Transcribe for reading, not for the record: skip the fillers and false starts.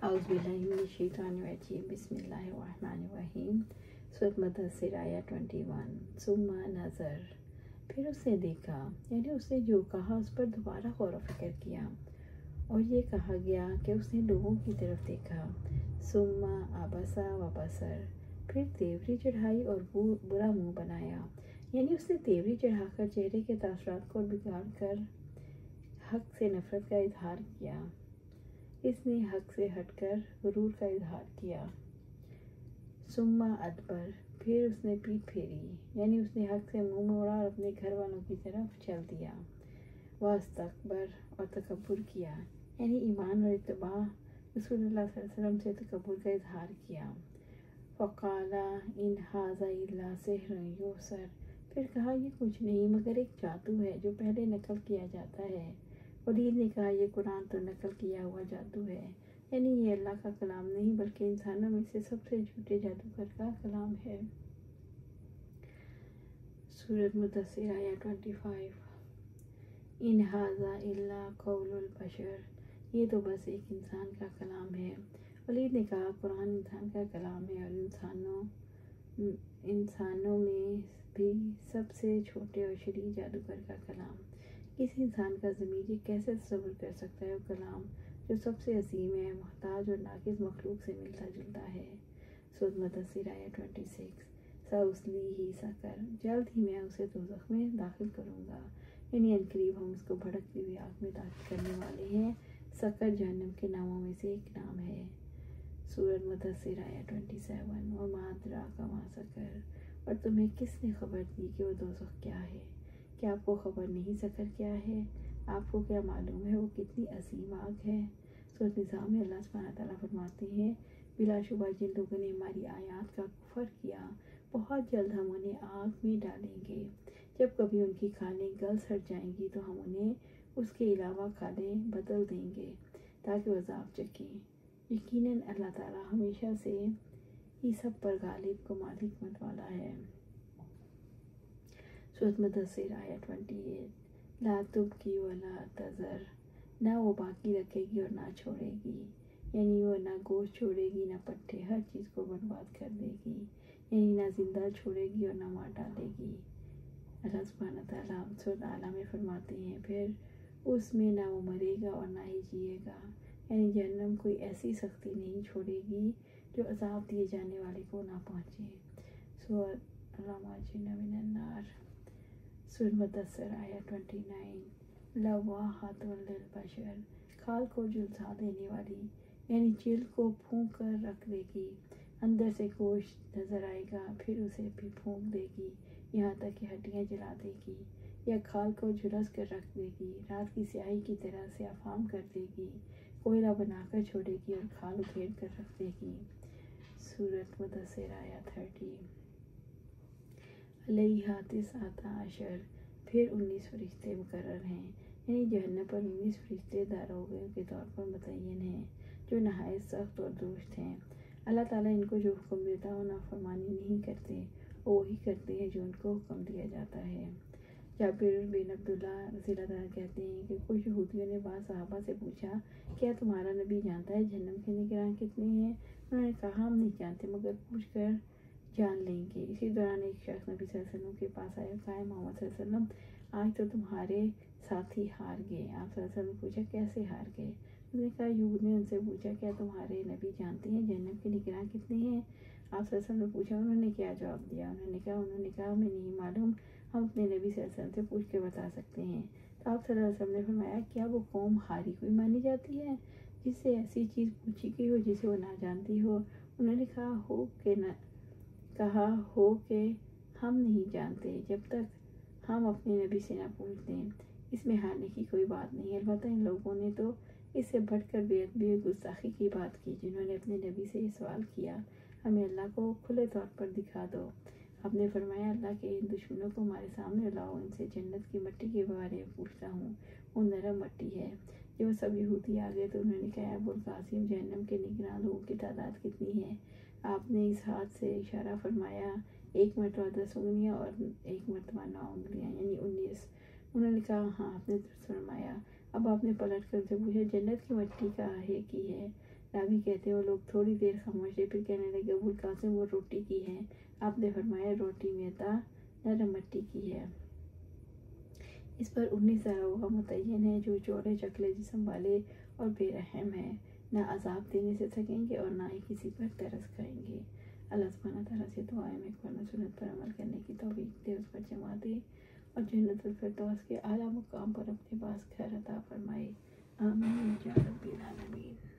औज़ुबिल्लाहिमिनश्शैतानिर्रजीम बिस्मिल्लाहिर्रहमानिर्रहीम। सूरत मुद्दस्सिर आयत 21। सुम्मा नज़र, फिर उसने देखा, यानी उसने जो कहा उस पर दोबारा गौर व फिक्र किया, और ये कहा गया कि उसने लोगों की तरफ देखा। सुम्मा अबसा व बसर, फिर तेवरी चढ़ाई और बुरा मुंह बनाया, यानी उसने तेवरी चढ़ाकर चेहरे के तासुरात को बिगाड़ कर हक से नफरत का इजहार किया। इसने हक से हटकर गुरूर का इजहार किया। सुम्मा अदबर, फिर उसने पीठ फेरी, यानी उसने हक से मुंह मोड़ा और अपने घर वालों की तरफ चल दिया। वास्तकबर, और तकब्बुर किया, यानी ईमान और इत्तिबा रसूलुल्लाह सल्लल्लाहु अलैहि वसल्लम से तकब्बुर का इजहार किया। फ़क़ाला इन हाज़ा इल्ला सिहरुन युसर, फिर कहा ये कुछ नहीं मगर एक जादू है जो पहले नकल किया जाता है। वलीद ने कहा ये कुरान तो नकल किया हुआ जादू है, यानी ये अल्लाह का कलाम नहीं बल्कि इंसानों में से सबसे झूठे जादूगर का कलाम है। सूरत मुद्दस्सिर आयत 25। इन हाज़ा इल्ला कौलुल बशर, ये तो बस एक इंसान का कलाम है। वलीद ने कहा कुरान इंसान का कलाम है और इंसानों में भी सबसे छोटे और शरीफ जादूगर का कलाम। किसी इंसान का ज़मीर ये कैसे तसव्वुर कर सकता है वो कलाम जो सबसे अजीम है, मुहताज और नाकिस मखलूक से मिलता जुलता है। सूरत मुद्दस्सिर आयत 26। सउस्ली ही सकर, जल्द ही मैं उसे दोज़ख में दाखिल करूँगा, यानी अनकरीब हम उसको भड़कती हुई आग में दाखिल करने वाले हैं। सकर जहन्नम के नामों में से एक नाम है। सूरत मुद्दस्सिर आयत 27। और मादरा कमा सकर, और तुम्हें किसने खबर दी कि वो दोज़ख क्या है? क्या आपको खबर नहीं सकर क्या है? आपको क्या मालूम है वो कितनी अजीम आग है? सूरत निसा में अल्लाह सुब्हानहू व तआला फरमाते हैं, बिलाशुबा जिन लोगों ने हमारी आयात का कुफर किया बहुत जल्द हम उन्हें आग में डालेंगे। जब कभी उनकी खालें गल सड़ जाएंगी तो हम उन्हें उसके अलावा खालें बदल देंगे ताकि वो अज़ाब चखें। यकीनन अल्लाह ताला हमेशा से ही सब पर गालिब को मालिक मत वाला है। सूरत मुद्दस्सिर आयत 28। ला तुबकी वला तज़र, ना वो बाकी रखेगी और ना छोड़ेगी, यानी वो ना गोश्त छोड़ेगी ना पट्टे, हर चीज़ को बर्बाद कर देगी, यानी ना जिंदा छोड़ेगी और ना मार डालेगी। अल्लाह सुब्हानहू व तआला सूरत आला में फरमाते हैं, फिर उसमें ना वो मरेगा और ना ही जिएगा, यानी जहन्नम कोई ऐसी सख्ती नहीं छोड़ेगी जो अजाब दिए जाने वाले को ना पहुँचे। सूरत अल्लाह सूरत मुद्दस्सिर आयत 29। लवाहातुन लिल बशर, खाल को झुलसा देने वाली, यानी चिल को फूंक कर रख देगी, अंदर से गोश्त नजर आएगा फिर उसे भी फूंक देगी यहाँ तक कि हड्डियाँ जला देगी, या खाल को झुलस कर रख देगी, रात की स्याही की तरह से अफाम कर देगी, कोयला बनाकर छोड़ेगी और खाल उधेड़ कर रख देगी। सूरत मुद्दस्सिर आयत 30। अलैहा तिस्अता अशर, फिर 19 फरिश्ते मुकर्रर हैं, यानी जहन्नम पर 19 फरिश्ते दारोगे के तौर पर मुतय्यन हैं जो नहायत सख्त और दुरुस्त हैं। अल्लाह ताला इनको जो हुक्म देता हो नाफरमानी नहीं करते, वो वही करते हैं जो उनको हुक्म दिया जाता है। जाबिर बिन अब्दुल्लाह रज़ियल्लाहु अन्हु कहते हैं कि कुछ यहूदियों ने बाद सहाबा से पूछा, क्या तुम्हारा नबी जानता है जहन्नम के निगरान कितने हैं? उन्होंने कहा हम नहीं जानते मगर पूछ कर जान लेंगे। इसी दौरान एक शख्स नबी सल्लल्लाहु अलैहि वसल्लम के पास आया, कहा मोहम्मद सल्लल्लाहु अलैहि वसल्लम आज तो तुम्हारे साथी हार गए। आप सल्लल्लाहु अलैहि वसल्लम ने पूछा कैसे हार गए? उसने कहा यूद ने उनसे पूछा क्या तुम्हारे नबी जानते हैं जहन्नम के निगरान कितने हैं? आप सल्लल्लाहु अलैहि वसल्लम ने पूछा उन्होंने क्या जवाब दिया? उन्होंने कहा हमें नहीं मालूम, हम अपने नबी सल्लल्लाहु अलैहि वसल्लम से पूछ के बता सकते हैं। तो आप सल्लल्लाहु अलैहि वसल्लम ने फरमाया क्या वो कौम हारी हुई मानी जाती है जिससे ऐसी चीज़ पूछी गई हो जिसे वो ना जानती हो? उन्होंने कहा हो कि हम नहीं जानते जब तक हम अपने नबी से ना पूछ दें। इसमें हारने की कोई बात नहीं है, अलबत्ता इन लोगों ने तो इससे बढ़कर बेअदबी और गुस्ताखी की बात की जिन्होंने अपने नबी से ये सवाल किया, हमें अल्लाह को खुले तौर पर दिखा दो। आपने फरमाया अल्लाह के इन दुश्मनों को हमारे सामने लाओ, इनसे जन्नत की मिट्टी के बारे में पूछता हूँ, वो नरम मिट्टी है। जब वो सब यहूदी आ गए तो उन्होंने कहा अबुल कासिम जहन्नम के निगरान लोगों की तादाद कितनी है? आपने इस हाथ से इशारा फरमाया, एक मरतबा 10 उंगलियाँ और एक मरतबा 9 उंगलियाँ, यानी 19। उन्होंने कहा हाँ आपने दुरुस्त फरमाया। अब आपने पलट कर उनसे पूछा जन्नत की मिट्टी का है कि है? راوی کہتے ہیں وہ لوگ تھوڑی دیر خاموش رہے، پھر کہنے لگے ابو القاسم وہ روٹی کی ہے؟ آپ نے فرمایا روٹی میں تا نرم مٹی کی ہے، اس پر 19 داروغہ متعین ہے جو چوڑے چکلے جسم والے اور بے رحم ہیں، نہ عذاب دینے سے تھکیں گے اور نہ ہی کسی پر ترس کھائیں گے۔ اللہ سبحانہ تعالیٰ سے دعا ہے میں قرآن و سنت پر عمل کرنے کی توفیق دے، اس پر جمع دے اور جنت الفردوس کے اعلیٰ مقام پر اپنے پاس گھر عطا فرمائے، آمین یا رب العالمین۔